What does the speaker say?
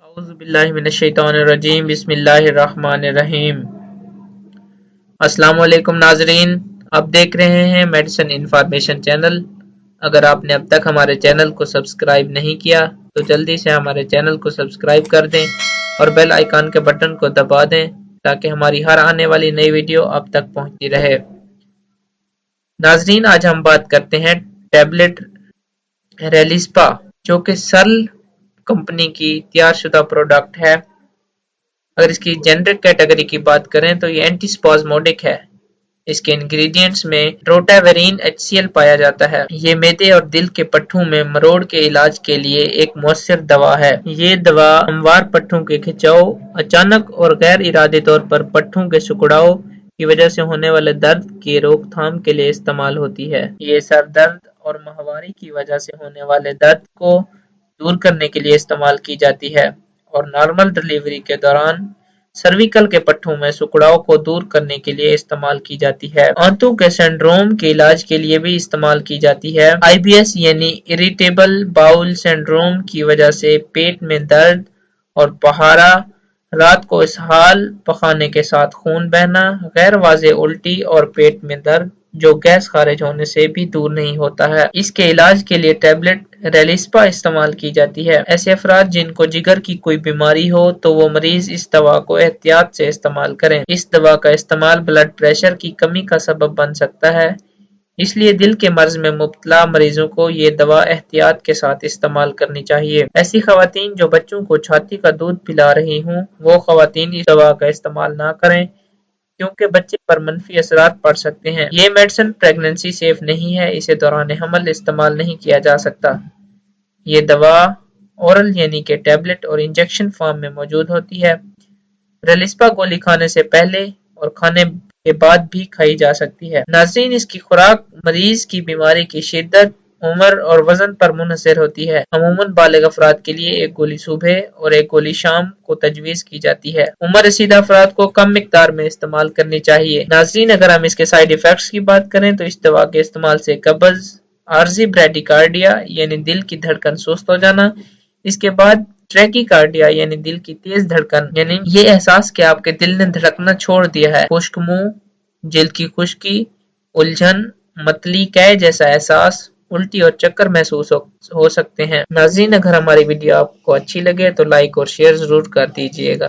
اعوذ باللہ من الشیطان الرجیم بسم اللہ الرحمن الرحیم۔ السلام علیکم ناظرین، آپ دیکھ رہے ہیں میڈیسن انفارمیشن چینل۔ اگر آپ نے اب تک ہمارے چینل کو سبسکرائب نہیں کیا تو جلدی سے ہمارے چینل کو سبسکرائب کر دیں اور بیل آئیکن کے بٹن کو دبا دیں تاکہ ہماری ہر آنے والی نئی ویڈیو آپ تک پہنچتی رہے۔ ناظرین، آج ہم بات کرتے ہیں ٹیبلٹ ریلیسپا، جو کہ سرل کمپنی کی تیار شدہ پروڈکٹ ہے۔ اگر اس کی جنرک کیٹیگری کی بات کریں تو یہ اینٹی سپازموڈک ہے۔ اس کے انگریڈینٹس میں روٹاویرین HCl پایا جاتا ہے۔ یہ معدے اور دل کے پٹھوں میں مروڑ کے علاج کے لیے ایک مؤثر دوا ہے۔ یہ دوا ہموار پٹھوں کے کھچاؤ، اچانک اور غیر ارادی طور پر پٹھوں کے سکڑاؤ کی وجہ سے ہونے والے درد کی روک تھام کے لیے استعمال ہوتی ہے۔ یہ سر درد اور ماہواری کی وجہ سے ہونے والے درد کو دور کرنے کے لیے استعمال کی جاتی ہے اور نارمل ڈلیوری کے دوران سرویکل کے پٹھوں میں سکڑاؤ کو دور کرنے کے لیے استعمال کی جاتی ہے۔ آنتوں کے سنڈروم کے علاج کے لیے بھی استعمال کی جاتی ہے۔ IBS یعنی اریٹیبل باؤل سنڈروم کی وجہ سے پیٹ میں درد اور بہارا، رات کو اسہال، پخانے کے ساتھ خون بہنا، غیر واضح الٹی اور پیٹ میں درد جو گیس خارج ہونے سے بھی دور نہیں ہوتا ہے۔ اس کے علاج کے لیے ٹیبلٹ ریلیسپا استعمال کی جاتی ہے۔ ایسے افراد جن کو جگر کی کوئی بیماری ہو تو وہ مریض اس دوا کو احتیاط سے استعمال کریں۔ اس دوا کا استعمال بلڈ پریشر کی کمی کا سبب بن سکتا ہے، اس لیے دل کے مرض میں مبتلا مریضوں کو یہ دوا احتیاط کے ساتھ استعمال کرنی چاہیے۔ ایسی خواتین جو بچوں کو چھاتی کا دودھ پلا رہی ہوں، وہ خواتین اس دوا کا استعمال نہ کریں کیونکہ بچے پر منفی اثرات پڑ سکتے ہیں۔ یہ میڈیسن پیگننسی سیف نہیں ہے، اسے دوران حمل استعمال نہیں کیا جا سکتا۔ یہ دوا اورل یعنی کہ ٹیبلٹ اور انجیکشن فارم میں موجود ہوتی ہے۔ ریلیسپا گولی کھانے سے پہلے اور کھانے کے بعد بھی کھائی جا سکتی ہے۔ ناظرین، اس کی خوراک مریض کی بیماری کی شدت، عمر اور وزن پر منحصر ہوتی ہے۔ عموماً بالغ افراد کے لیے ایک گولی صبح اور ایک گولی شام کو تجویز کی جاتی ہے۔ عمر رسیدہ افراد کو کم مقدار میں استعمال کرنی چاہیے۔ ناظرین، اگر ہم اس کے سائیڈ ایفیکٹس کی بات کریں تو اس دوا کے استعمال سے قبض، عارضی بریڈیکارڈیا یعنی دل کی دھڑکن سست ہو جانا، اس کے بعد ٹریکی کارڈیا یعنی دل کی تیز دھڑکن، یعنی یہ احساس کہ آپ کے دل نے دھڑکنا چھوڑ دیا ہے، خشک منہ، جلد کی خشکی، الجھن، متلی قے جیسا احساس، الٹی اور چکر محسوس ہو سکتے ہیں۔ ناظرین، اگر ہماری ویڈیو آپ کو اچھی لگے تو لائک اور شیئر ضرور کر دیجیے گا۔